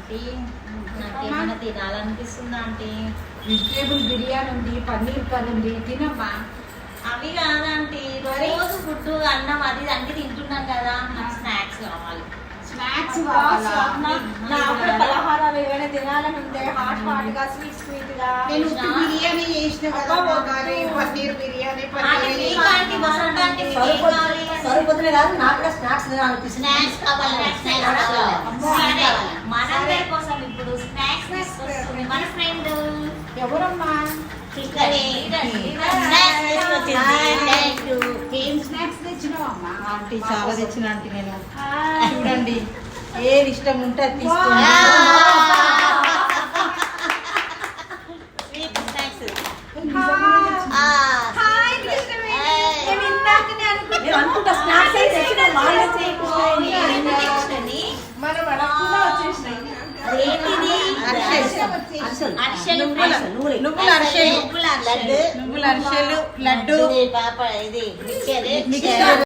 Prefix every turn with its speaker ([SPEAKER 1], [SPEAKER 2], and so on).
[SPEAKER 1] Aunty నాకేమైనా తినాలనిపిస్తుందా aunty?
[SPEAKER 2] Vegetable biryani ఉంది, paneer curry ఉంది, తినమ్మా.
[SPEAKER 1] అవి కాదంటీ, రోజు ఫుడ్ అన్నం అది అన్ని తింటున్నాం కదా, నాకు స్నాక్స్ కావాలి.
[SPEAKER 2] స్నాక్స్ కావాలా?
[SPEAKER 3] నాకు కూడా పలహారాలు ఏమైనా తినాలని ఉంటే హాట్ హాట్ గా స్వీట్ గా.
[SPEAKER 2] నేను బిర్యానీ చేసిన కదా గారి, పన్నీర్ బిర్యానీ,
[SPEAKER 3] సరిపోతుంది కాదు, నాకు కూడా స్నాక్స్ తినాలనిపిస్తుంది.
[SPEAKER 1] స్నాక్స్ కావాలి. మనందరి కోసం ఇప్పుడు స్నాక్స్ తీసుకొస్తుంది మన ఫ్రెండ్.
[SPEAKER 2] ఎవరమ్మా? ఏం స్నాక్స్ తెచ్చినావమ్మా?
[SPEAKER 3] ఆంటీ చాలా తెచ్చిన ఆంటీ నేను. చూడండి ఏది ఇష్టం ఉంటే అది తీసుకోండి. నేను అనుకుంటా స్నాక్స్ అయితే తెచ్చిన
[SPEAKER 2] మనం అడగకుండా వచ్చేసినాయి.
[SPEAKER 3] నువ్వుల అరిసెలు, లడ్డు,
[SPEAKER 1] ఇది